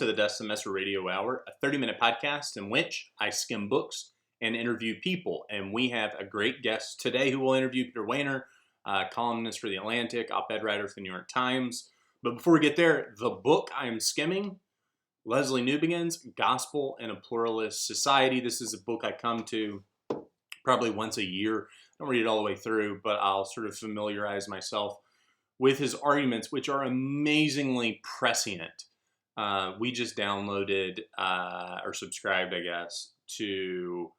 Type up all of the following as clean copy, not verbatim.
to the Dustin Messer Radio Hour, a 30-minute podcast in which I skim books and interview people. And we have a great guest today who will interview Peter Wehner, columnist for The Atlantic, op-ed writer for the New York Times. But before we get there, the book I am skimming, Lesslie Newbigin's Gospel in a Pluralist Society. This is a book I come to probably once a year. I don't read it all the way through, but I'll sort of familiarize myself with his arguments, which are amazingly prescient. We just downloaded or subscribed, I guess, to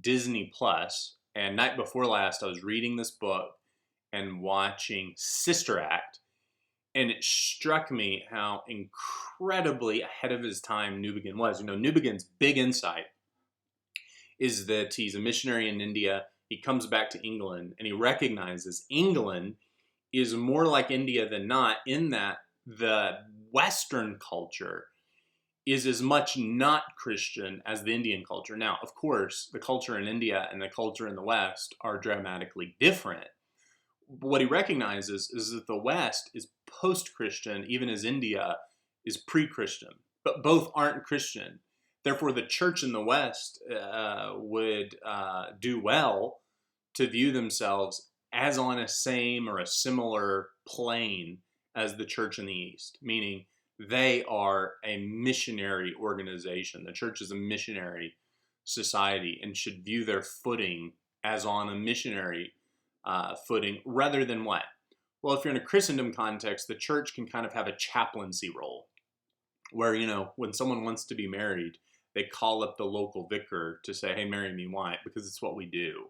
Disney Plus. And night before last, I was reading this book and watching Sister Act. And it struck me how incredibly ahead of his time Newbigin was. You know, Newbigin's big insight is that he's a missionary in India. He comes back to England and he recognizes England is more like India than not, in that the Western culture is as much not Christian as the Indian culture. Now, of course, the culture in India and the culture in the West are dramatically different. What he recognizes is that the West is post-Christian, even as India is pre-Christian, but both aren't Christian. Therefore, the church in the West would do well to view themselves as on a same or a similar plane as the church in the East, meaning they are a missionary organization. The church is a missionary society and should view their footing as on a missionary footing rather than what? Well, if you're in a Christendom context, the church can kind of have a chaplaincy role where, you know, when someone wants to be married, they call up the local vicar to say, hey, marry me, why? Because it's what we do.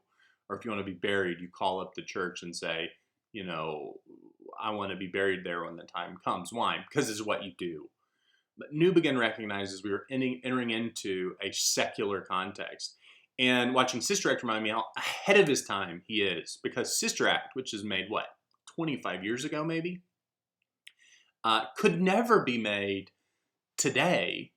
Or if you want to be buried, you call up the church and say, you know, I want to be buried there when the time comes. Why? Because it's what you do. But Newbigin recognizes we were entering into a secular context. And watching Sister Act reminded me how ahead of his time he is. Because Sister Act, which is made, 25 years ago maybe? Could never be made today.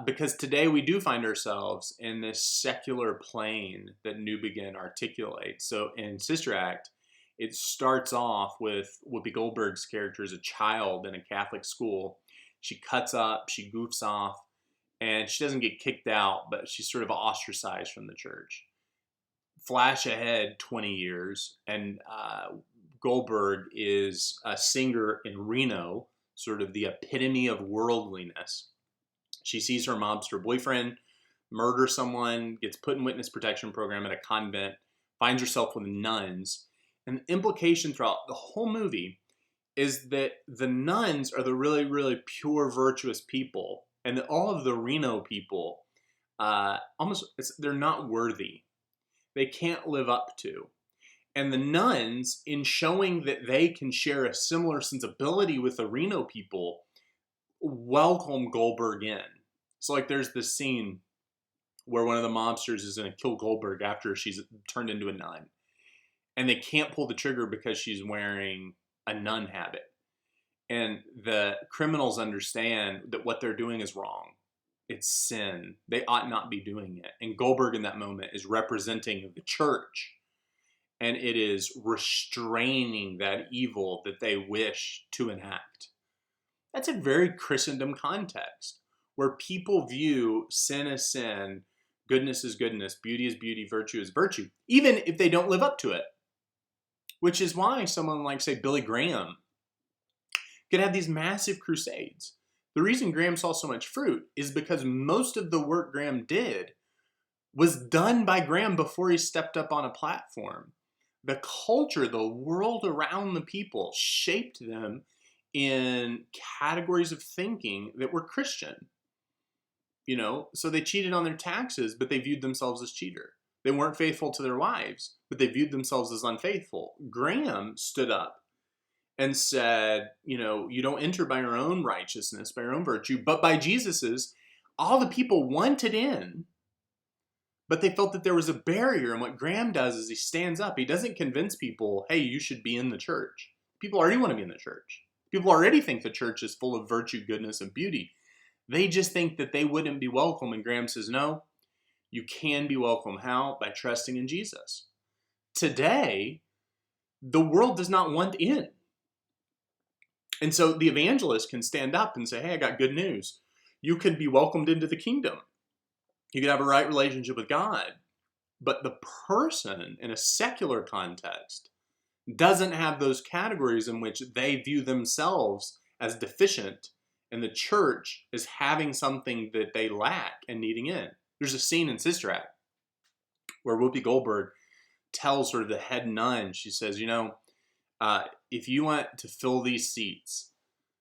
Because today we do find ourselves in this secular plane that Newbigin articulates. So in Sister Act, it starts off with Whoopi Goldberg's character as a child in a Catholic school. She cuts up, she goofs off, and she doesn't get kicked out, but she's sort of ostracized from the church. Flash ahead 20 years, and Goldberg is a singer in Reno, sort of the epitome of worldliness. She sees her mobster boyfriend murder someone, gets put in witness protection program at a convent, finds herself with nuns. And the implication throughout the whole movie is that the nuns are the really, really pure, virtuous people. And that all of the Reno people, they're not worthy. They can't live up to. And the nuns, in showing that they can share a similar sensibility with the Reno people, welcome Goldberg in. So like there's this scene where one of the mobsters is going to kill Goldberg after she's turned into a nun. And they can't pull the trigger because she's wearing a nun habit. And the criminals understand that what they're doing is wrong. It's sin. They ought not be doing it. And Goldberg in that moment is representing the church. And it is restraining that evil that they wish to enact. That's a very Christendom context where people view sin as sin, goodness as goodness, beauty as beauty, virtue as virtue, even if they don't live up to it. Which is why someone like, say, Billy Graham could have these massive crusades. The reason Graham saw so much fruit is because most of the work Graham did was done by Graham before he stepped up on a platform. The culture, the world around the people shaped them in categories of thinking that were Christian. You know, so they cheated on their taxes, but they viewed themselves as cheater. They weren't faithful to their wives, but they viewed themselves as unfaithful. Graham stood up and said, you know, you don't enter by your own righteousness, by your own virtue, but by Jesus's. All the people wanted in, but they felt that there was a barrier. And what Graham does is he stands up. He doesn't convince people, hey, you should be in the church. People already want to be in the church. People already think the church is full of virtue, goodness, and beauty. They just think that they wouldn't be welcome. And Graham says, no, you can be welcome. How? By trusting in Jesus. Today, the world does not want in. And so the evangelist can stand up and say, hey, I got good news. you could be welcomed into the kingdom. You could have a right relationship with God. But the person in a secular context doesn't have those categories in which they view themselves as deficient, and the church is having something that they lack and needing in. There's a scene in Sister Act where Whoopi Goldberg tells sort of the head nun, she says, if you want to fill these seats,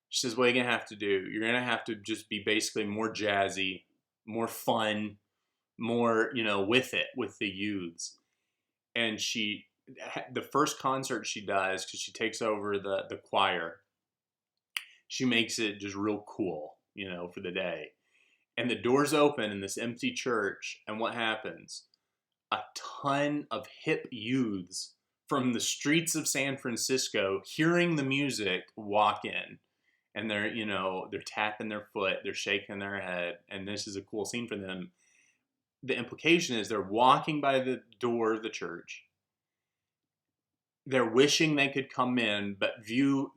she says, what are you going to have to do? You're going to have to just be basically more jazzy, more fun, more, with the youths. And the first concert she does, because she takes over the choir, she makes it just real cool, for the day. And the doors open in this empty church, and what happens? A ton of hip youths from the streets of San Francisco, hearing the music, walk in. And they're tapping their foot, they're shaking their head, and this is a cool scene for them. The implication is they're walking by the door of the church. They're wishing they could come in, but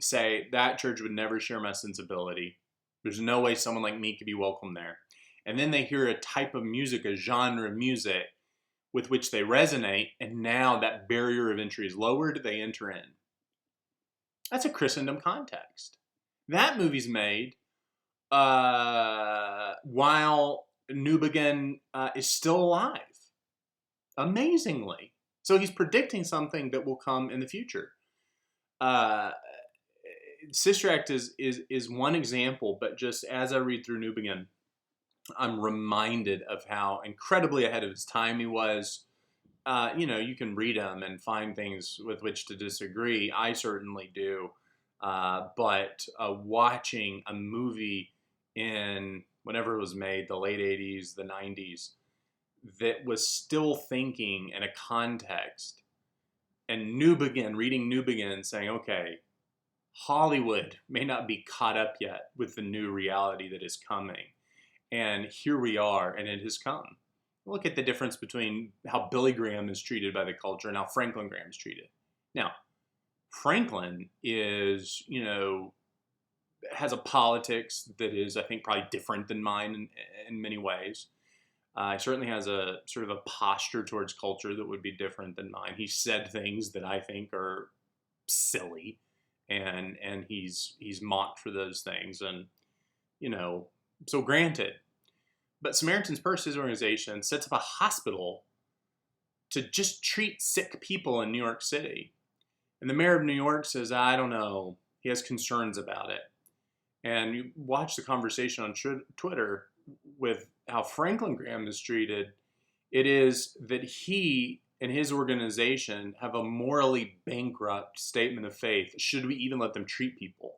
say, that church would never share my sensibility. There's no way someone like me could be welcome there. And then they hear a type of music, a genre of music with which they resonate, and now that barrier of entry is lowered, they enter in. That's a Christendom context. That movie's made while Newbigin is still alive, amazingly. So he's predicting something that will come in the future. Sister Act is one example, but just as I read through Newbigin, I'm reminded of how incredibly ahead of his time he was. You can read him and find things with which to disagree. I certainly do. But watching a movie in whenever it was made, the late 80s, the 90s, that was still thinking in a context, and reading Newbigin and saying, okay, Hollywood may not be caught up yet with the new reality that is coming. And here we are, and it has come. Look at the difference between how Billy Graham is treated by the culture and how Franklin Graham is treated. Now, Franklin is, has a politics that is, I think, probably different than mine in many ways. He certainly has a sort of a posture towards culture that would be different than mine. He said things that I think are silly, and he's mocked for those things. And, so granted. But Samaritan's Purse, his organization, sets up a hospital to just treat sick people in New York City. And the mayor of New York says, I don't know. He has concerns about it. And you watch the conversation on Twitter with how Franklin Graham is treated. It is that he and his organization have a morally bankrupt statement of faith. Should we even let them treat people?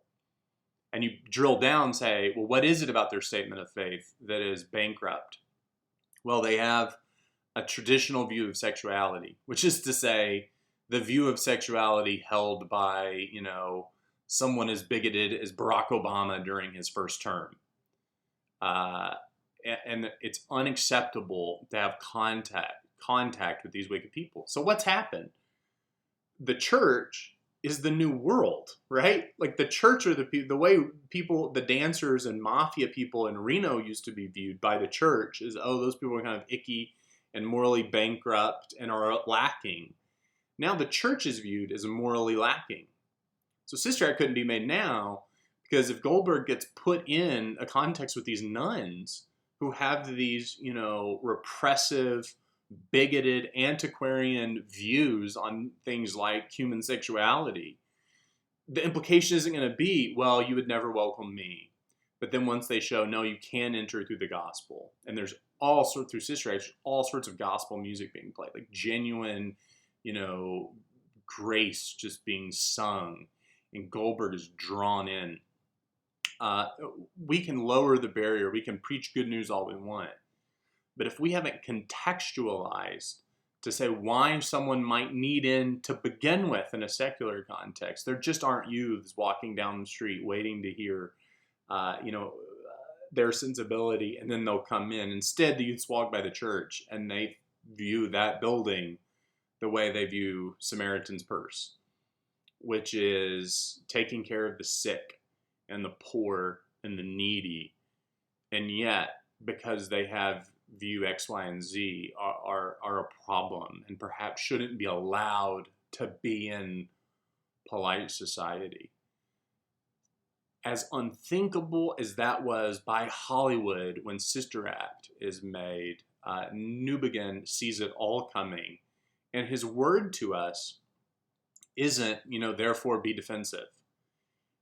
And you drill down and say, well, what is it about their statement of faith that is bankrupt? Well, they have a traditional view of sexuality, which is to say, the view of sexuality held by, someone as bigoted as Barack Obama during his first term. And it's unacceptable to have contact with these wicked people. So what's happened? The church is the new world, right? Like the church are the way people, the dancers and mafia people in Reno used to be viewed by the church is, those people are kind of icky and morally bankrupt and are lacking. Now the church is viewed as morally lacking. So Sister Act couldn't be made now because if Goldberg gets put in a context with these nuns who have these, repressive, bigoted, antiquarian views on things like human sexuality, the implication isn't going to be, well, you would never welcome me. But then once they show, no, you can enter through the gospel. And there's through Sister Act, all sorts of gospel music being played, like genuine, grace just being sung. And Goldberg is drawn in. We can lower the barrier. We can preach good news all we want. But if we haven't contextualized to say why someone might need in to begin with in a secular context, there just aren't youths walking down the street waiting to hear, their sensibility, and then they'll come in. Instead, the youths walk by the church and they view that building the way they view Samaritan's Purse, which is taking care of the sick and the poor and the needy and yet because they have view X, Y, and Z are a problem and perhaps shouldn't be allowed to be in polite society. As unthinkable as that was by Hollywood when Sister Act is made, Newbigin sees it all coming. And his word to us isn't, therefore be defensive.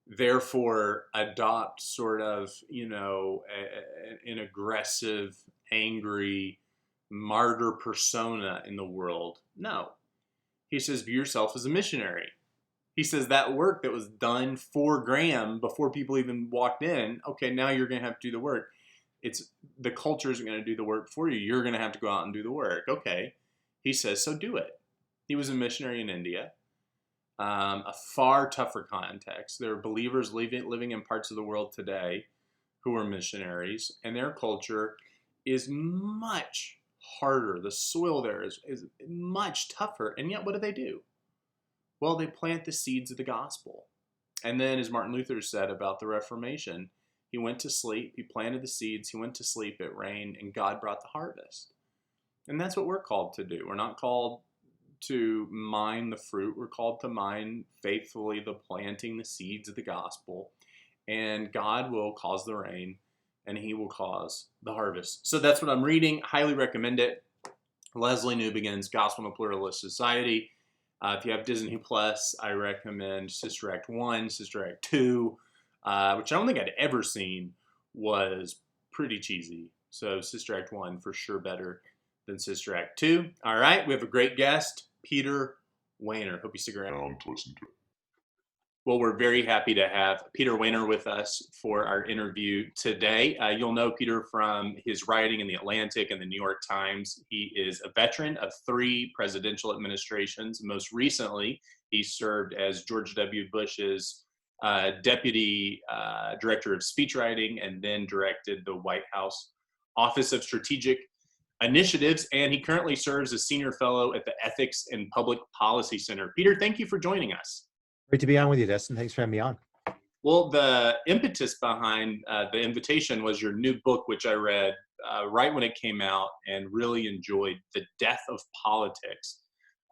Therefore adopt sort of, an aggressive, angry, martyr persona in the world. No. He says, view yourself as a missionary. He says that work that was done for Graham before people even walked in, okay, now you're going to have to do the work. It's the culture isn't going to do the work for you. You're going to have to go out and do the work. Okay. He says, so do it. He was a missionary in India, a far tougher context. There are believers living in parts of the world today who are missionaries, and their culture is much harder. The soil there is much tougher. And yet, what do? Well, they plant the seeds of the gospel. And then, as Martin Luther said about the Reformation, he went to sleep, he planted the seeds, he went to sleep, it rained, and God brought the harvest. And that's what we're called to do. We're not called to mine the fruit. We're called to mine faithfully the planting the seeds of the gospel. And God will cause the rain, and he will cause the harvest. So that's what I'm reading. Highly recommend it. Lesslie Newbigin's Gospel in a Pluralist Society. If you have Disney Plus, I recommend Sister Act 1, Sister Act 2, which I don't think I'd ever seen, was pretty cheesy. So Sister Act 1 for sure better than Sister Act 2. All right, we have a great guest, Peter Wehner. Hope you stick around to listen to it. Well, we're very happy to have Peter Wehner with us for our interview today. You'll know Peter from his writing in The Atlantic and the New York Times. He is a veteran of 3 presidential administrations. Most recently, he served as George W. Bush's deputy director of speechwriting and then directed the White House Office of Strategic Initiatives. And he currently serves as senior fellow at the Ethics and Public Policy Center. Peter, thank you for joining us. Great to be on with you, Dustin. Thanks for having me on. Well, the impetus behind the invitation was your new book, which I read right when it came out and really enjoyed, The Death of Politics.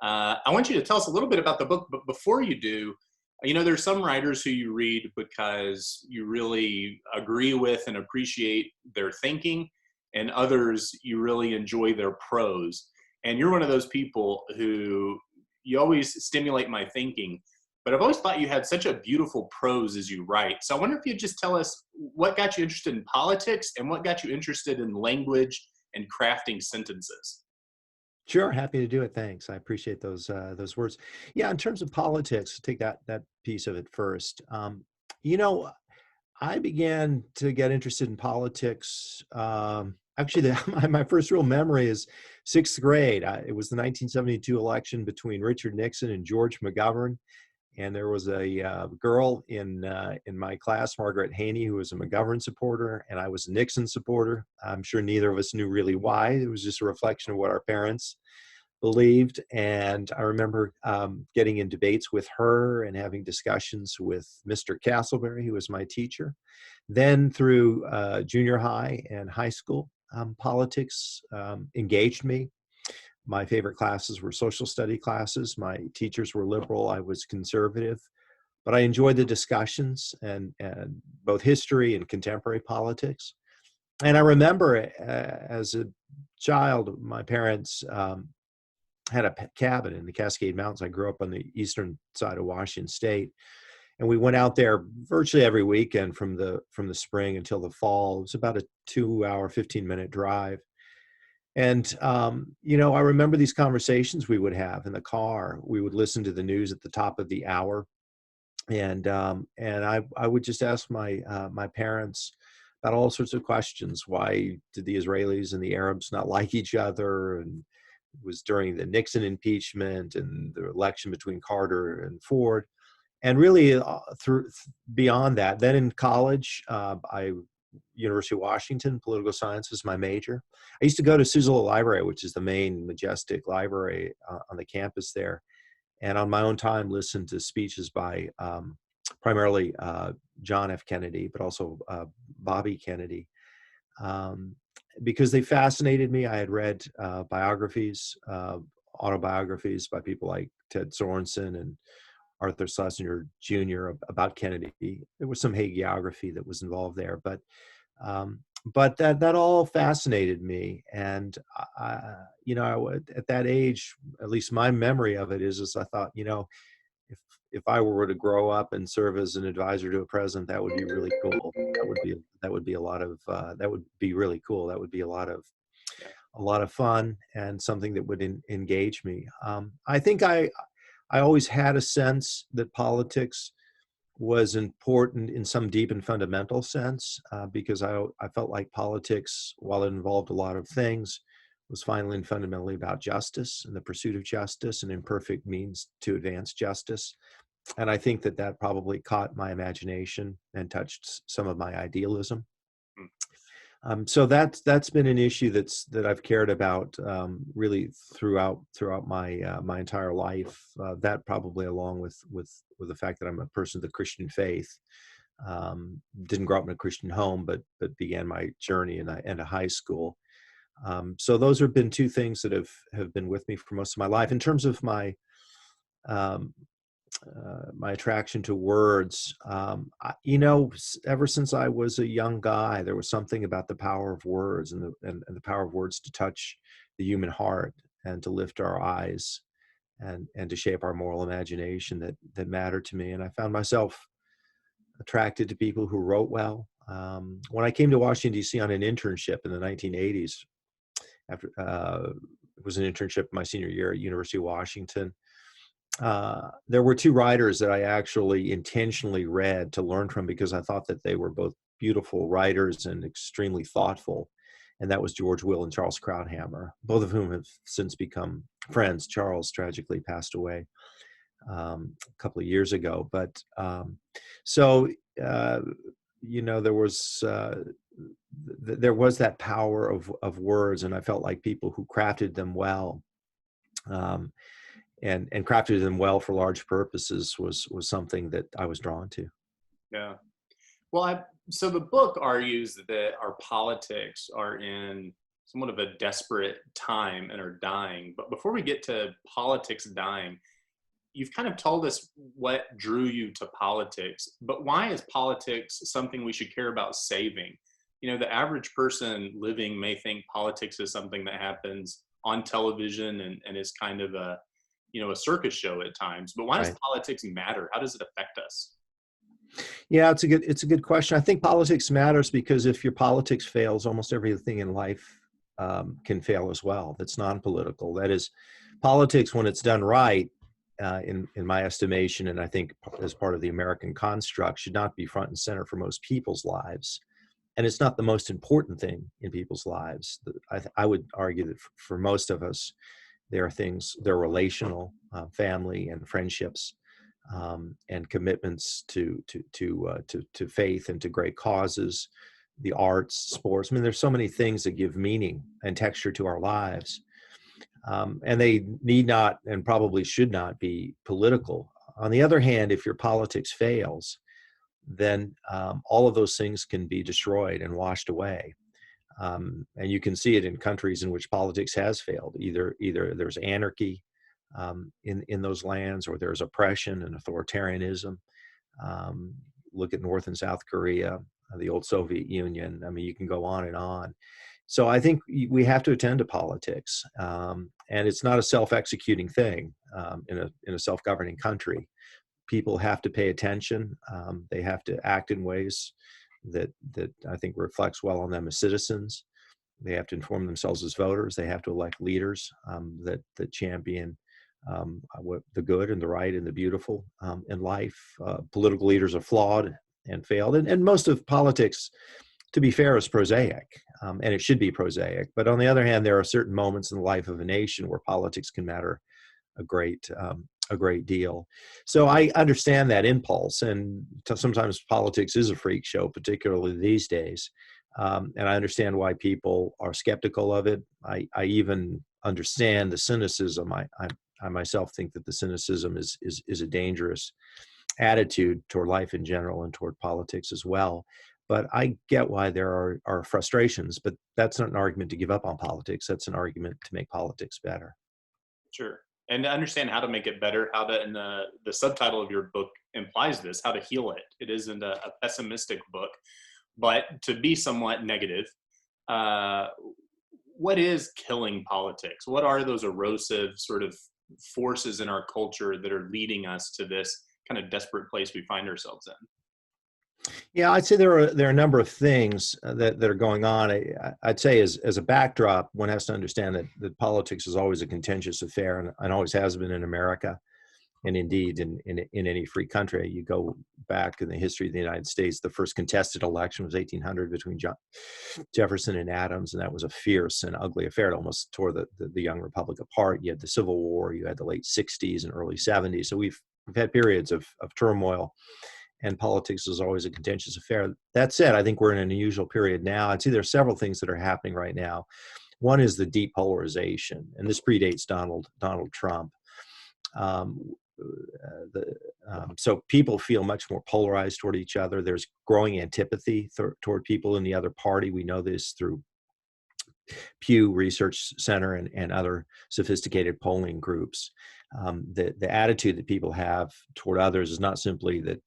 I want you to tell us a little bit about the book, but before you do, there's some writers who you read because you really agree with and appreciate their thinking, and others you really enjoy their prose. And you're one of those people who you always stimulate my thinking. But I've always thought you had such a beautiful prose as you write. So I wonder if you'd just tell us what got you interested in politics and what got you interested in language and crafting sentences. Sure, happy to do it. Thanks. I appreciate those words. Yeah, in terms of politics, take that piece of it first. I began to get interested in politics. Actually, my first real memory is 6th grade. It was the 1972 election between Richard Nixon and George McGovern. And there was a girl in my class, Margaret Haney, who was a McGovern supporter, and I was a Nixon supporter. I'm sure neither of us knew really why. It was just a reflection of what our parents believed. And I remember getting in debates with her and having discussions with Mr. Castleberry, who was my teacher. Then through junior high and high school, politics engaged me. My favorite classes were social study classes. My teachers were liberal. I was conservative. But I enjoyed the discussions and both history and contemporary politics. And I remember as a child, my parents had a cabin in the Cascade Mountains. I grew up on the eastern side of Washington State. And we went out there virtually every weekend from the spring until the fall. It was about a 2-hour, 15-minute drive. And, I remember these conversations we would have in the car. We would listen to the news at the top of the hour. And I would just ask my parents about all sorts of questions. Why did the Israelis and the Arabs not like each other? And it was during the Nixon impeachment and the election between Carter and Ford. And really beyond that, then in college, University of Washington, political science was my major. I used to go to Suzela Library, which is the main majestic library on the campus there. And on my own time, listen to speeches by primarily John F. Kennedy, but also Bobby Kennedy. um, because they fascinated me. I had read biographies, autobiographies by people like Ted Sorensen and Arthur Schlesinger Jr. About Kennedy. There was some hagiography that was involved there, um, but that all fascinated me. And at that age, at least my memory of it is I thought, if I were to grow up and serve as an advisor to a president, that would be really cool. That would be a lot of that would be really cool. That would be a lot of fun and something that would engage me. I think I always had a sense that politics was important in some deep and fundamental sense, because I felt like politics, while it involved a lot of things, was finally and fundamentally about justice and the pursuit of justice and imperfect means to advance justice. And I think that probably caught my imagination and touched some of my idealism. So that's been an issue that I've cared about, really throughout my entire life. That probably, along with the fact that I'm a person of the Christian faith, didn't grow up in a Christian home, but began my journey in a high school. So those have been two things that have been with me for most of my life. In terms of um, my attraction to words, ever since I was a young guy, there was something about the power of words and the power of words to touch the human heart and to lift our eyes and to shape our moral imagination that mattered to me. And I found myself attracted to people who wrote well. When I came to Washington, D.C. on an internship in the 1980s, after it was an internship my senior year at University of Washington, there were two writers that I actually intentionally read to learn from, because I thought that they were both beautiful writers and extremely thoughtful. And that was George Will and Charles Krauthammer, both of whom have since become friends. Charles tragically passed away a couple of years ago. But there was that power of words, and I felt like people who crafted them well, and crafted them well for large purposes was something that I was drawn to. Yeah. Well, so the book argues that our politics are in somewhat of a desperate time and are dying. But before we get to politics dying, you've kind of told us what drew you to politics, but why is politics something we should care about saving? The average person living may think politics is something that happens on television and is kind of a circus show at times. But why does politics matter? How does it affect us? Yeah, it's a good question. I think politics matters because if your politics fails, almost everything in life can fail as well. That's non-political. That is, politics, when it's done right, in my estimation, and I think as part of the American construct, should not be front and center for most people's lives. And it's not the most important thing in people's lives. I would argue that for most of us, there are things, they're relational, family and friendships, and commitments to faith and to great causes, the arts, sports. I mean, there's so many things that give meaning and texture to our lives. And they need not and probably should not be political. On the other hand, if your politics fails, then all of those things can be destroyed and washed away. And you can see it in countries in which politics has failed. Either there's anarchy in those lands, or there's oppression and authoritarianism. Look at North and South Korea, the old Soviet Union. I mean, you can go on and on. So I think we have to attend to politics, and it's not a self-executing thing in a self-governing country. People have to pay attention. They have to act in ways that I think reflects well on them as citizens. They have to inform themselves as voters. They have to elect leaders that champion what the good and the right and the beautiful in life. Political leaders are flawed and failed, and most of politics, to be fair, is prosaic, and it should be prosaic. But on the other hand, there are certain moments in the life of a nation where politics can matter a great deal. So I understand that impulse, and sometimes politics is a freak show, particularly these days. And I understand why people are skeptical of it. I even understand the cynicism. I myself think that the cynicism is a dangerous attitude toward life in general and toward politics as well. But I get why there are frustrations, but that's not an argument to give up on politics. That's an argument to make politics better. Sure. And to understand how to make it better, how to, and the subtitle of your book implies this, how to heal it. It isn't a pessimistic book, but to be somewhat negative. Uh, what is killing politics? What are those erosive sort of forces in our culture that are leading us to this kind of desperate place we find ourselves in? Yeah, I'd say there are a number of things that are going on. I'd say as a backdrop, one has to understand that politics is always a contentious affair, and always has been in America, and indeed in any free country. You go back in the history of the United States, the first contested election was 1800 between Jefferson and Adams, and that was a fierce and ugly affair. It almost tore the young republic apart. You had the Civil War, you had the late 60s and early 70s. So we've had periods of turmoil, and politics is always a contentious affair. That said, I think we're in an unusual period now. I'd say there are several things that are happening right now. One is the deep polarization, and this predates Donald Trump. So people feel much more polarized toward each other. There's growing antipathy toward people in the other party. We know this through Pew Research Center and other sophisticated polling groups. The attitude that people have toward others is not simply that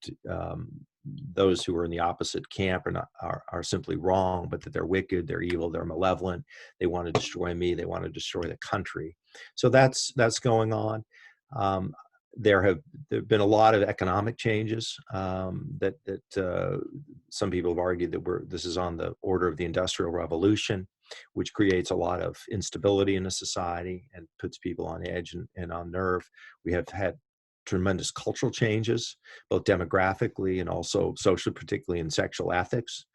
those who are in the opposite camp are simply wrong, but that they're wicked, they're evil, they're malevolent. They want to destroy me. They want to destroy the country. So that's going on. There have been a lot of economic changes that some people have argued that this is on the order of the Industrial Revolution, which creates a lot of instability in a society and puts people on edge and on nerve. We have had tremendous cultural changes, both demographically and also socially, particularly in sexual ethics.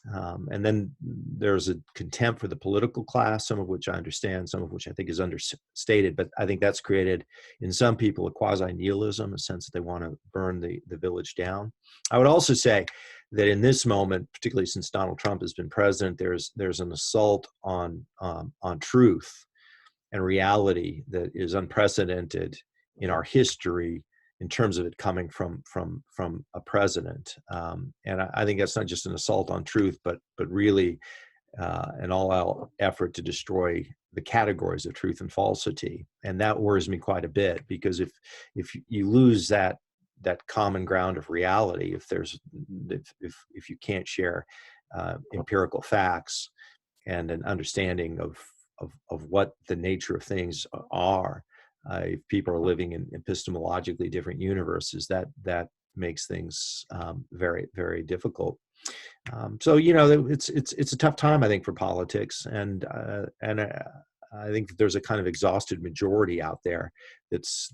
And then there's a contempt for the political class, some of which I understand, some of which I think is understated, but I think that's created in some people a quasi-nihilism, a sense that they want to burn the village down. I would also say that in this moment, particularly since Donald Trump has been president, there's an assault on truth and reality that is unprecedented in our history in terms of it coming from a president. And I think that's not just an assault on truth, but really an all-out effort to destroy the categories of truth and falsity. And that worries me quite a bit, because if you lose that common ground of reality, if you can't share empirical facts and an understanding of what the nature of things are, if people are living in epistemologically different universes, that makes things very, very difficult. So it's a tough time, I think, for politics, and I think that there's a kind of exhausted majority out there that's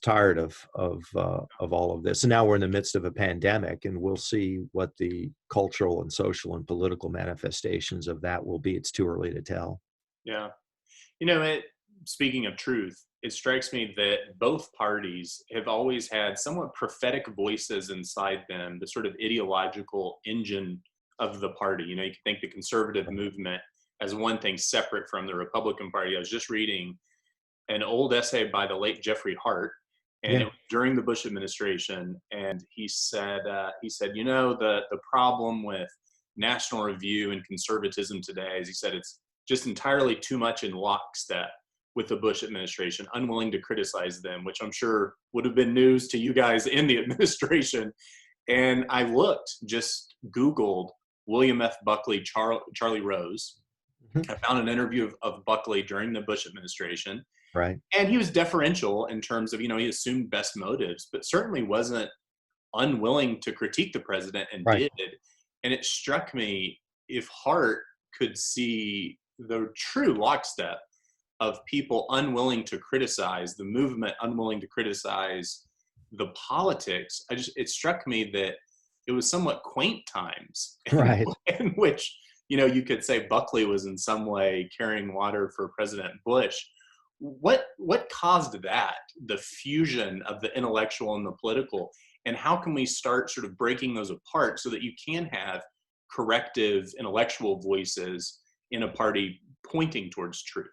tired of all of this. And now we're in the midst of a pandemic, and we'll see what the cultural and social and political manifestations of that will be. It's too early to tell. Yeah. Speaking of truth, it strikes me that both parties have always had somewhat prophetic voices inside them, the sort of ideological engine of the party. You can think the conservative movement as one thing separate from the Republican Party. I was just reading an old essay by the late Jeffrey Hart, and it was during the Bush administration, and he said, the problem with National Review and conservatism today is, he said, it's just entirely too much in lockstep with the Bush administration, unwilling to criticize them, which I'm sure would have been news to you guys in the administration. And I just Googled William F. Buckley, Charlie Rose. I found an interview of Buckley during the Bush administration. Right. And he was deferential in terms of, he assumed best motives, but certainly wasn't unwilling to critique the president, and right. did. And it struck me, if Hart could see the true lockstep of people unwilling to criticize the movement, unwilling to criticize the politics, it struck me that it was somewhat quaint times, right. in which, you could say Buckley was in some way carrying water for President Bush. What caused that, the fusion of the intellectual and the political, and how can we start sort of breaking those apart so that you can have corrective intellectual voices in a party pointing towards truth?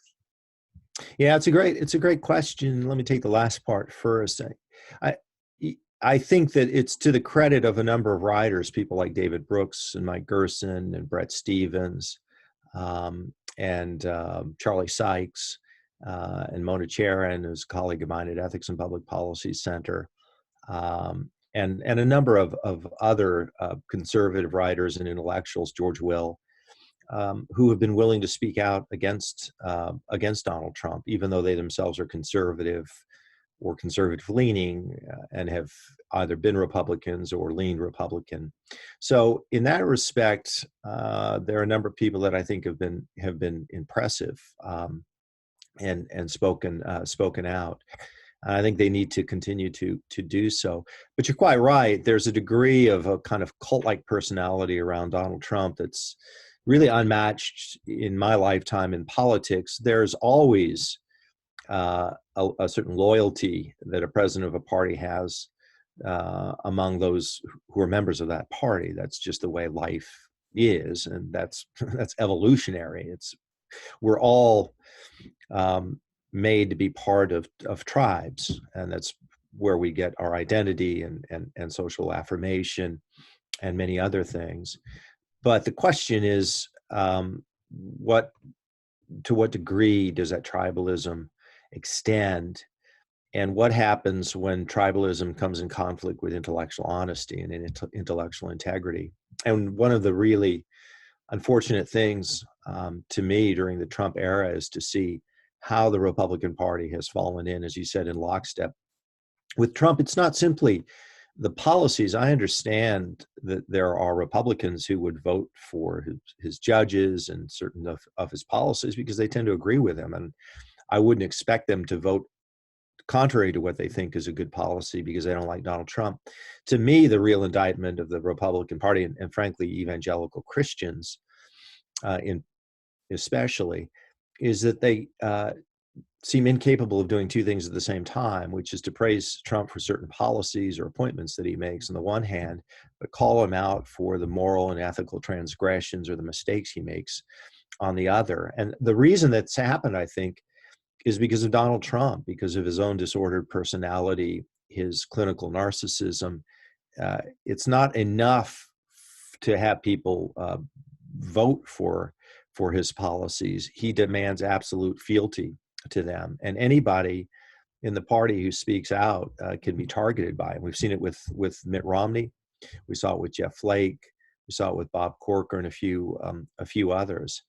Yeah, it's a great question. Let me take the last part first. I think that it's to the credit of a number of writers, people like David Brooks and Mike Gerson and Brett Stevens, and Charlie Sykes, and Mona Charen, who's a colleague of mine at Ethics and Public Policy Center, and a number of other conservative writers and intellectuals, George Will, who have been willing to speak out against Donald Trump, even though they themselves are conservative or conservative leaning, and have either been Republicans or leaned Republican. So in that respect, there are a number of people that I think have been impressive, and spoken out. I think they need to continue to do so. But you're quite right. There's a degree of a kind of cult-like personality around Donald Trump that's really unmatched in my lifetime in politics. There's always a certain loyalty that a president of a party has among those who are members of that party. That's just the way life is, and that's evolutionary. We're all made to be part of tribes, and that's where we get our identity and social affirmation and many other things. But the question is, to what degree does that tribalism extend, and what happens when tribalism comes in conflict with intellectual honesty and intellectual integrity? And one of the really unfortunate things to me during the Trump era is to see how the Republican Party has fallen in, as you said, in lockstep with Trump. It's not simply the policies. I understand that there are Republicans who would vote for his judges and certain of his policies because they tend to agree with him. And I wouldn't expect them to vote contrary to what they think is a good policy because they don't like Donald Trump. To me, the real indictment of the Republican Party, and frankly, evangelical Christians especially, is that they seem incapable of doing two things at the same time, which is to praise Trump for certain policies or appointments that he makes on the one hand, but call him out for the moral and ethical transgressions or the mistakes he makes on the other. And the reason that's happened, I think, is because of Donald Trump, because of his own disordered personality, his clinical narcissism. It's not enough to have people vote for his policies. He demands absolute fealty to them, and anybody in the party who speaks out can be targeted by him. We've seen it with Mitt Romney. We saw it with Jeff Flake. We saw it with Bob Corker and a few others.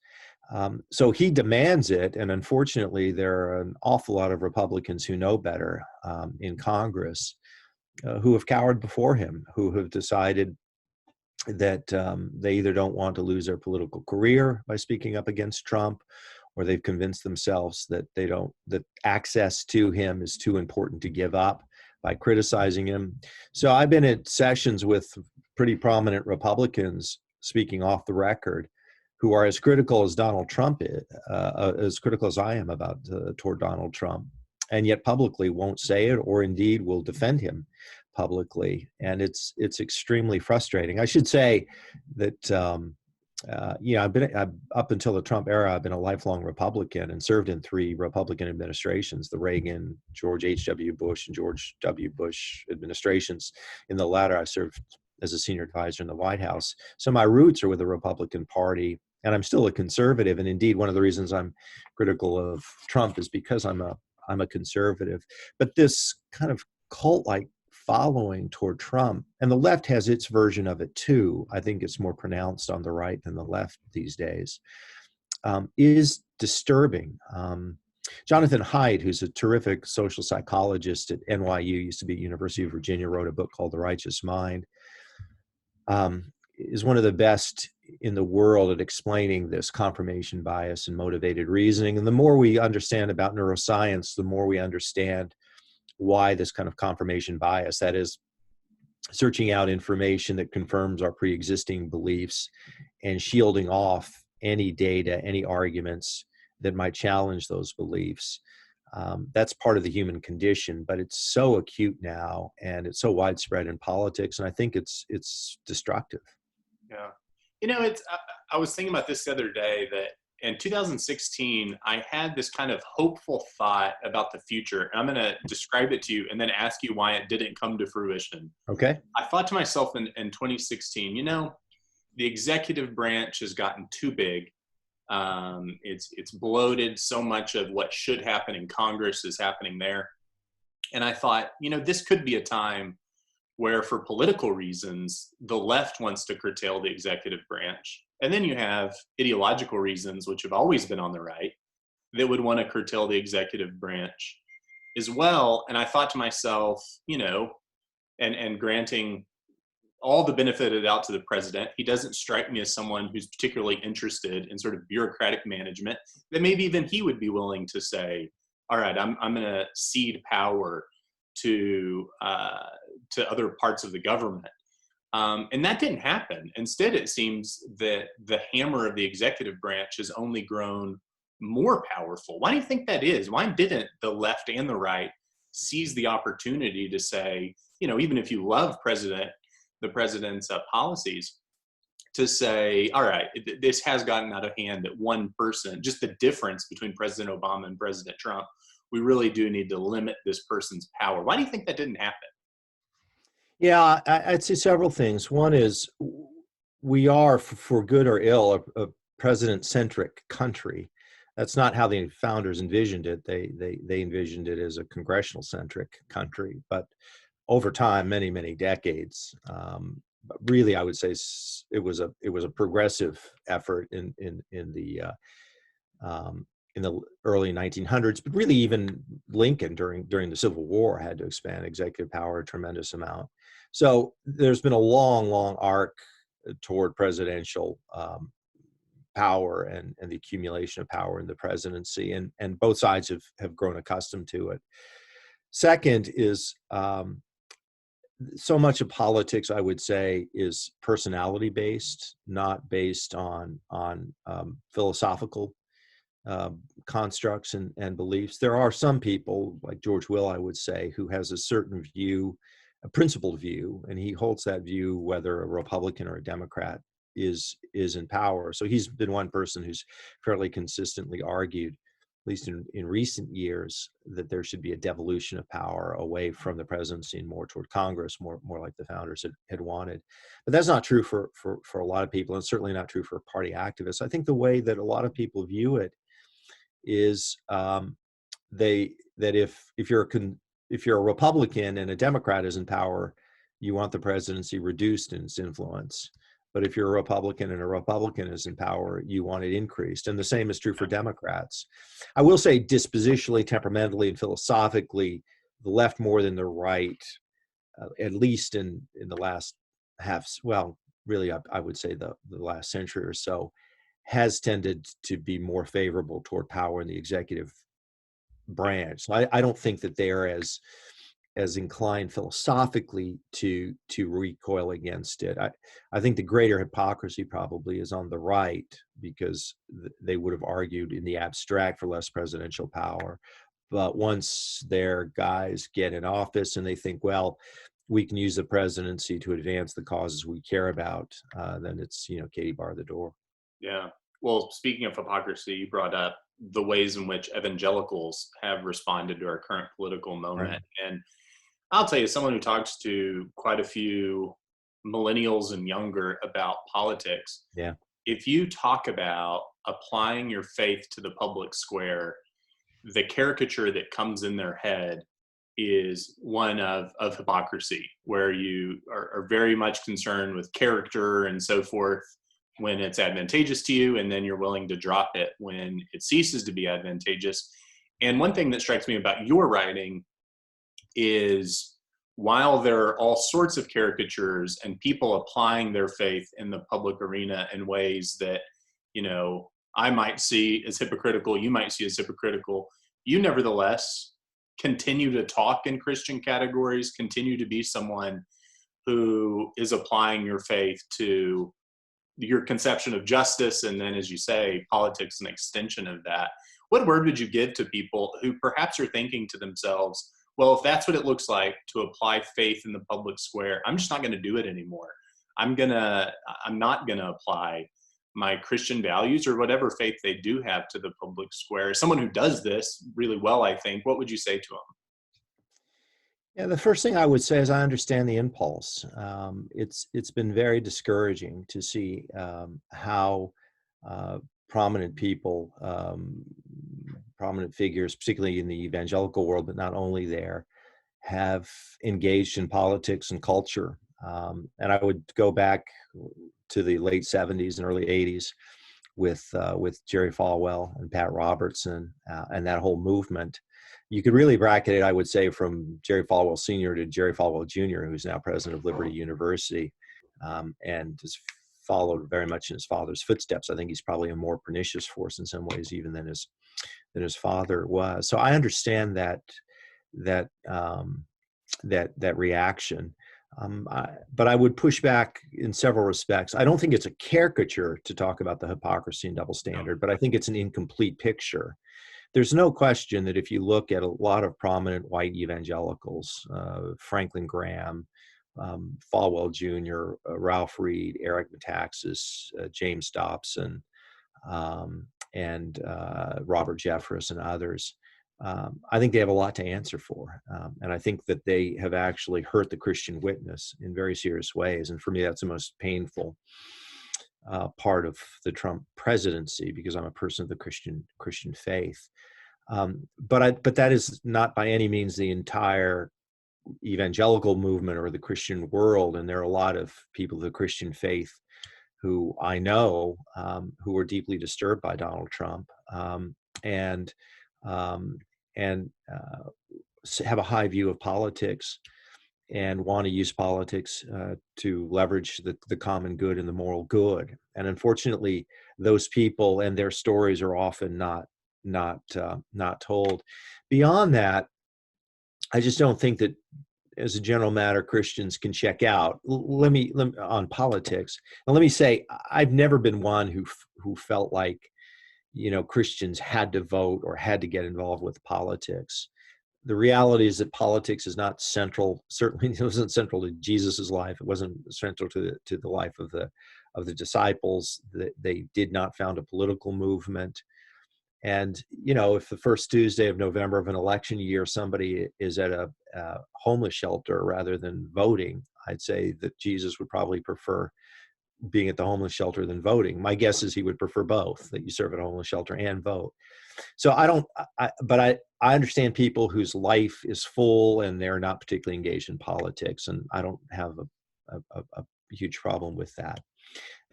So he demands it, and unfortunately, there are an awful lot of Republicans who know better in Congress who have cowered before him, who have decided that they either don't want to lose their political career by speaking up against Trump, or they've convinced themselves that that access to him is too important to give up by criticizing him. So I've been at sessions with pretty prominent Republicans speaking off the record who are as critical as Donald Trump is, as critical as I am toward Donald Trump, and yet publicly won't say it, or indeed will defend him publicly. And it's extremely frustrating. I should say that I've up until the Trump era, I've been a lifelong Republican and served in 3 Republican administrations: the Reagan, George H.W. Bush, and George W. Bush administrations. In the latter, I served as a senior advisor in the White House. So my roots are with the Republican Party, and I'm still a conservative. And indeed, one of the reasons I'm critical of Trump is because I'm a conservative. But this kind of cult-like following toward Trump, and the left has its version of it too. I think it's more pronounced on the right than the left these days, is disturbing. Jonathan Haidt, who's a terrific social psychologist at NYU, used to be at University of Virginia, wrote a book called The Righteous Mind, is one of the best in the world at explaining this confirmation bias and motivated reasoning. And the more we understand about neuroscience, the more we understand why this kind of confirmation bias, that is, searching out information that confirms our pre-existing beliefs and shielding off any data, any arguments that might challenge those beliefs. That's part of the human condition, but it's so acute now, and it's so widespread in politics, and I think it's destructive. Yeah. I was thinking about this the other day, that in 2016, I had this kind of hopeful thought about the future. I'm going to describe it to you and then ask you why it didn't come to fruition. Okay. I thought to myself in 2016, the executive branch has gotten too big. It's bloated. So much of what should happen in Congress is happening there. And I thought, this could be a time where, for political reasons, the left wants to curtail the executive branch. And then you have ideological reasons, which have always been on the right, that would want to curtail the executive branch as well. And I thought to myself, and granting all the benefit of the doubt to the president, he doesn't strike me as someone who's particularly interested in sort of bureaucratic management, that maybe even he would be willing to say, all right, I'm going to cede power to other parts of the government. And that didn't happen. Instead, it seems that the hammer of the executive branch has only grown more powerful. Why do you think that is? Why didn't the left and the right seize the opportunity to say, even if you love the president's policies, to say, all right, this has gotten out of hand, that one person, just the difference between President Obama and President Trump, we really do need to limit this person's power. Why do you think that didn't happen? Yeah, I'd say several things. One is we are, for good or ill, a president-centric country. That's not how the founders envisioned it. They envisioned it as a congressional-centric country. But over time, many, many decades, but really, I would say it was a progressive effort in the early 1900s, but really even Lincoln during the Civil War had to expand executive power a tremendous amount. So there's been a long arc toward presidential power and the accumulation of power in the presidency, and both sides have grown accustomed to it. Second is so much of politics, I would say, is personality based, not based on philosophical constructs and beliefs. There are some people, like George Will, I would say, who has a certain view, a principled view, and he holds that view whether a Republican or a Democrat is in power. So he's been one person who's fairly consistently argued, at least in recent years, that there should be a devolution of power away from the presidency and more toward Congress, more like the founders had wanted. But that's not true for a lot of people, and certainly not true for party activists. I think the way that a lot of people view it is if you're a Republican and a Democrat is in power, you want the presidency reduced in its influence. But if you're a Republican and a Republican is in power, you want it increased. And the same is true for Democrats. I will say dispositionally, temperamentally, and philosophically, the left more than the right, at least in the last really, I would say the last century or so, has tended to be more favorable toward power in the executive branch. So I don't think that they're as inclined philosophically to recoil against it. I think the greater hypocrisy probably is on the right, because they would have argued in the abstract for less presidential power. But once their guys get in office and they think, well, we can use the presidency to advance the causes we care about, then it's, Katie bar the door. Yeah. Well, speaking of hypocrisy, you brought up the ways in which evangelicals have responded to our current political moment. Right. And I'll tell you, someone who talks to quite a few millennials and younger about politics, Yeah. if you talk about applying your faith to the public square, the caricature that comes in their head is one of hypocrisy, where you are very much concerned with character and so forth when it's advantageous to you, and then you're willing to drop it when it ceases to be advantageous. And one thing that strikes me about your writing is, while there are all sorts of caricatures and people applying their faith in the public arena in ways that, I might see as hypocritical, you might see as hypocritical, you nevertheless continue to talk in Christian categories, continue to be someone who is applying your faith to your conception of justice, and then, as you say, politics, an extension of that. What word would you give to people who perhaps are thinking to themselves, well, if that's what it looks like to apply faith in the public square, I'm just not going to do it anymore. I'm not going to apply my Christian values or whatever faith they do have to the public square? As someone who does this really well, I think, what would you say to them? Yeah, the first thing I would say is I understand the impulse. It's been very discouraging to see how uh, prominent people, prominent figures, particularly in the evangelical world, but not only there, have engaged in politics and culture. And I would go back to the late '70s and early '80s with Jerry Falwell and Pat Robertson and that whole movement. You could really bracket it, I would say, from Jerry Falwell Sr. to Jerry Falwell Jr., who's now president of Liberty University, and has followed very much in his father's footsteps. I think he's probably a more pernicious force in some ways even than his father was. So I understand that that reaction. But I would push back in several respects. I don't think it's a caricature to talk about the hypocrisy and double standard, but I think it's an incomplete picture. There's no question that if you look at a lot of prominent white evangelicals, Franklin Graham, Falwell Jr., Ralph Reed, Eric Metaxas, James Dobson, and Robert Jeffress and others, I think they have a lot to answer for. And I think that they have actually hurt the Christian witness in very serious ways. And for me, that's the most painful part of the Trump presidency, because I'm a person of the Christian faith. But that is not by any means the entire evangelical movement or the Christian world. And there are a lot of people of the Christian faith who I know who were deeply disturbed by Donald Trump and have a high view of politics and want to use politics to leverage the common good and the moral good. And unfortunately, those people and their stories are often not told. Beyond that, I just don't think that, as a general matter, Christians can check out. Let me on politics, and let me say, I've never been one who felt like, Christians had to vote or had to get involved with politics. The reality is that politics is not central. Certainly, it wasn't central to Jesus's life. It wasn't central to the life of the disciples. They did not found a political movement. And if the first Tuesday of November of an election year somebody is at a homeless shelter rather than voting, I'd say that Jesus would probably prefer being at the homeless shelter than voting. My guess is he would prefer both, that you serve at a homeless shelter and vote. So I understand people whose life is full and they're not particularly engaged in politics, and I don't have a huge problem with that.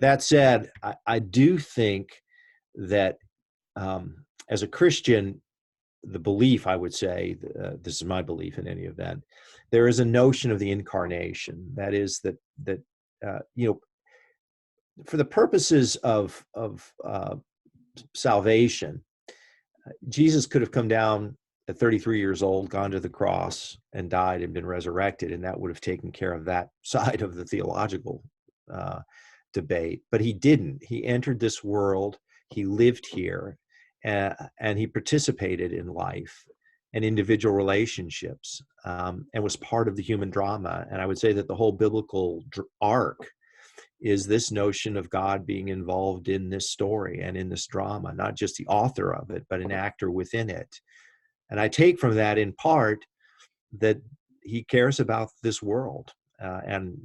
That said, I do think that as a Christian, the belief, I would say, this is my belief in any event, there is a notion of the incarnation. That is that for the purposes of salvation, Jesus could have come down at 33 years old, gone to the cross, and died and been resurrected, and that would have taken care of that side of the theological debate. But he didn't. He entered this world, he lived here, and he participated in life and individual relationships, and was part of the human drama. And I would say that the whole biblical arc is this notion of God being involved in this story and in this drama, not just the author of it, but an actor within it. And I take from that in part that he cares about this world and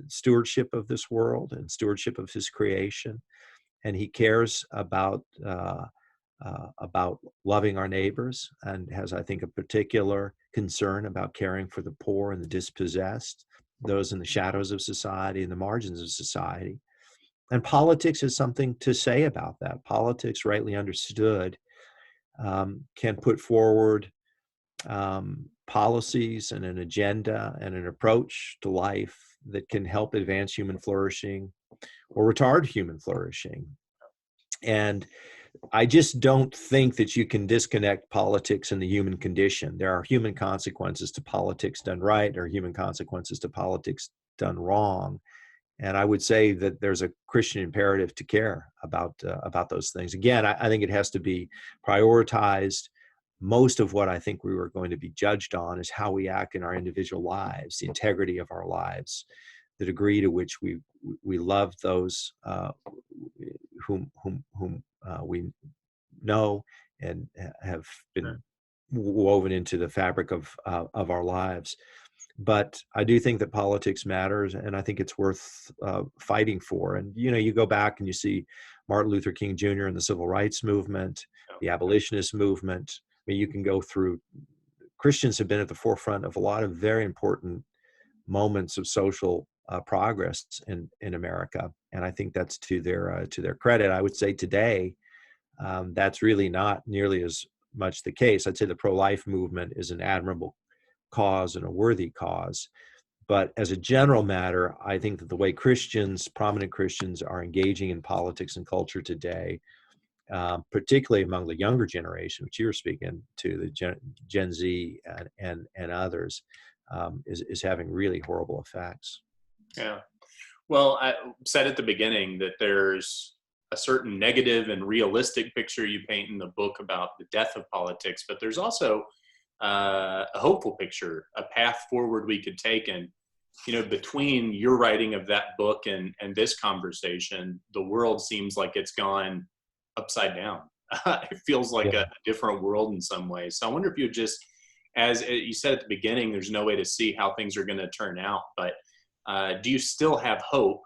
stewardship of this world and stewardship of his creation. And he cares about loving our neighbors, and has, I think, a particular concern about caring for the poor and the dispossessed, those in the shadows of society and the margins of society. And politics has something to say about that. Politics, rightly understood, can put forward policies and an agenda and an approach to life that can help advance human flourishing or retard human flourishing. And I just don't think that you can disconnect politics and the human condition. There are human consequences to politics done right. There are human consequences to politics done wrong. And I would say that there's a Christian imperative to care about those things. Again, I think it has to be prioritized. Most of what I think we were going to be judged on is how we act in our individual lives, the integrity of our lives, the degree to which we love those whom we know and have been woven into the fabric of our lives. But I do think that politics matters, and I think it's worth fighting for. And you go back and you see Martin Luther King Jr. and the Civil Rights Movement, the abolitionist movement. I mean, you can go through. Christians have been at the forefront of a lot of very important moments of social progress in America, and I think that's to their credit. I would say today that's really not nearly as much the case. I'd say the pro-life movement is an admirable cause and a worthy cause. But as a general matter, I think that the way prominent Christians, are engaging in politics and culture today, particularly among the younger generation, which you're speaking to, the Gen Z and others, is having really horrible effects. Yeah. Well, I said at the beginning that there's a certain negative and realistic picture you paint in the book about the death of politics, but there's also a hopeful picture, a path forward we could take. And, between your writing of that book and this conversation, the world seems like it's gone upside down. It feels like a different world in some ways. So I wonder if you just, as you said at the beginning, there's no way to see how things are going to turn out, but do you still have hope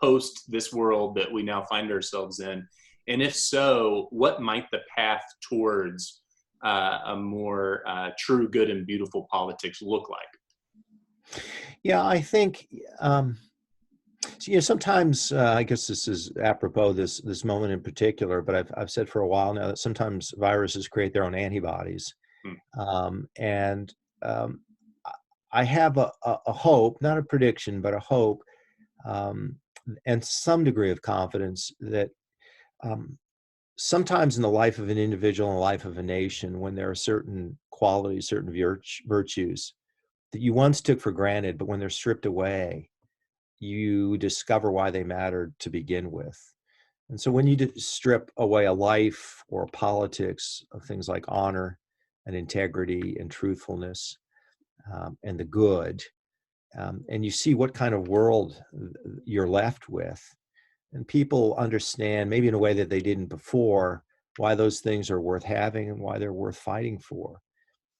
post this world that we now find ourselves in? And if so, what might the path towards a more true, good, and beautiful politics look like? Yeah, I think sometimes I guess this is apropos this moment in particular, but I've said for a while now that sometimes viruses create their own antibodies, and I have a hope, not a prediction, but a hope, and some degree of confidence that sometimes in the life of an individual and the life of a nation, when there are certain qualities, certain virtues that you once took for granted, but when they're stripped away, you discover why they mattered to begin with. And so when you strip away a life or a politics of things like honor and integrity and truthfulness, and the good, and you see what kind of world you're left with, and people understand, maybe in a way that they didn't before, why those things are worth having and why they're worth fighting for.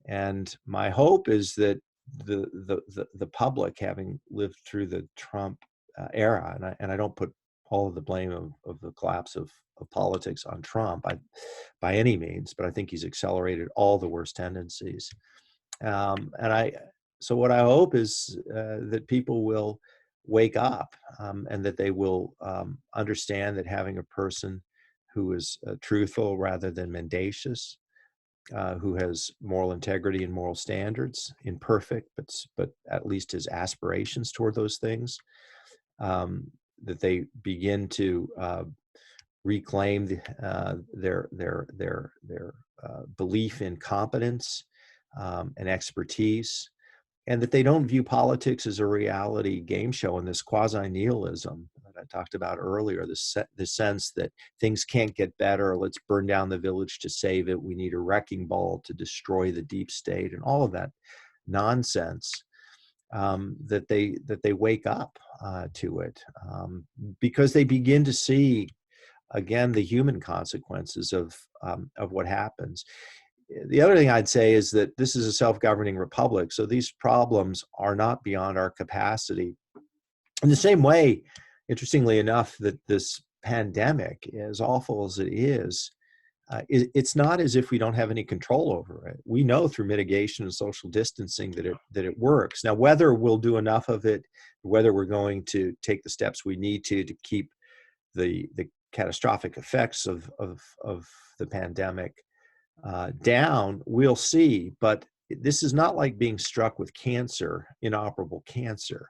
And my hope is that the public, having lived through the Trump era, and I don't put all of the blame of the collapse of politics on Trump by any means, but I think he's accelerated all the worst tendencies. So what I hope is that people will wake up, and that they will understand that having a person who is truthful rather than mendacious, who has moral integrity and moral standards, imperfect, but at least his aspirations toward those things, that they begin to reclaim their belief in competence and expertise, and that they don't view politics as a reality game show and this quasi-nihilism that I talked about earlier, the sense that things can't get better, let's burn down the village to save it, we need a wrecking ball to destroy the deep state, and all of that nonsense, that they wake up to it, because they begin to see, again, the human consequences of what happens. The other thing I'd say is that this is a self-governing republic, so these problems are not beyond our capacity. In the same way, interestingly enough, that this pandemic, as awful as it is, it's not as if we don't have any control over it. We know through mitigation and social distancing that it works. Now, whether we'll do enough of it, whether we're going to take the steps we need to keep the catastrophic effects of the pandemic down, we'll see. But this is not like being struck with cancer, inoperable cancer.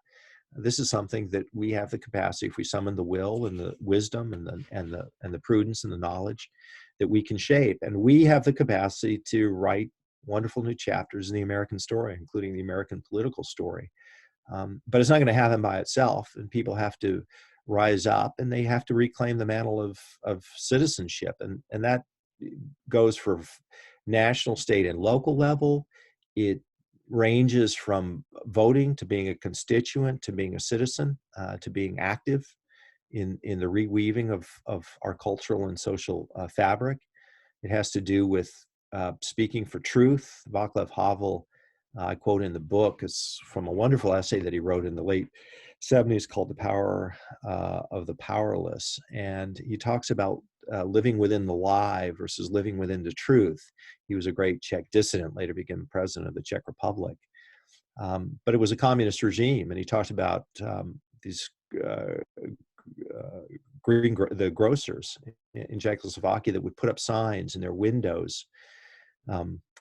This is something that we have the capacity, if we summon the will and the wisdom and the prudence and the knowledge, that we can shape. And we have the capacity to write wonderful new chapters in the American story, including the American political story. But it's not going to happen by itself, and people have to rise up, and they have to reclaim the mantle of citizenship, and that goes for national, state, and local level. It ranges from voting to being a constituent to being a citizen, to being active in the reweaving of our cultural and social fabric. It has to do with speaking for truth. Václav Havel, I quote in the book, is from a wonderful essay that he wrote in the late 70s called The Power of the Powerless. And he talks about living within the lie versus living within the truth. He was a great Czech dissident, later became president of the Czech Republic. But it was a communist regime, and he talked about these the grocers in Czechoslovakia that would put up signs in their windows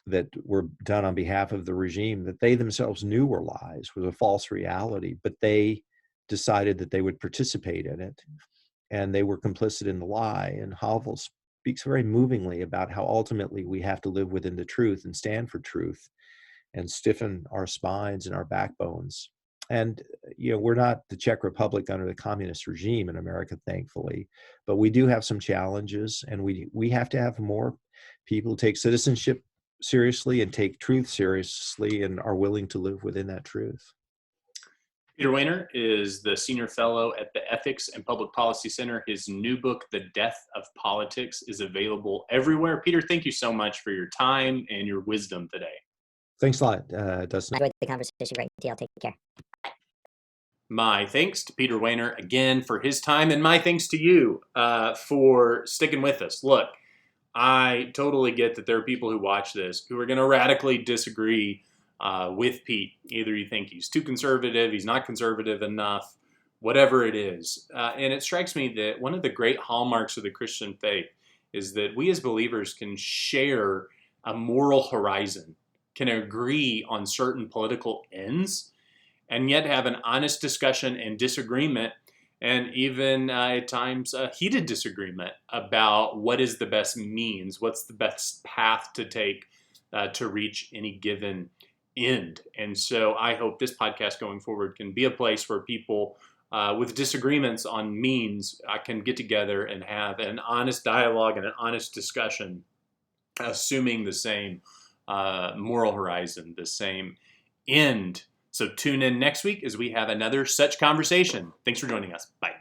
that were done on behalf of the regime that they themselves knew were lies, was a false reality, but they decided that they would participate in it, and they were complicit in the lie. And Havel speaks very movingly about how ultimately we have to live within the truth and stand for truth and stiffen our spines and our backbones. And, we're not the Czech Republic under the communist regime in America, thankfully, but we do have some challenges, and we have to have more people who take citizenship seriously and take truth seriously and are willing to live within that truth. Peter Wehner is the senior fellow at the Ethics and Public Policy Center. His new book, The Death of Politics, is available everywhere. Peter, thank you so much for your time and your wisdom today. Thanks a lot, Dustin. I enjoyed the conversation. Great deal. Take care. My thanks to Peter Wehner again for his time, and my thanks to you for sticking with us. Look, I totally get that there are people who watch this who are going to radically disagree with Pete. Either you think he's too conservative, he's not conservative enough, whatever it is. And it strikes me that one of the great hallmarks of the Christian faith is that we as believers can share a moral horizon, can agree on certain political ends, and yet have an honest discussion and disagreement, and even at times a heated disagreement about what is the best means, what's the best path to take to reach any given end. And so I hope this podcast going forward can be a place where people with disagreements on means can get together and have an honest dialogue and an honest discussion, assuming the same moral horizon, the same end. So tune in next week as we have another such conversation. Thanks for joining us. Bye.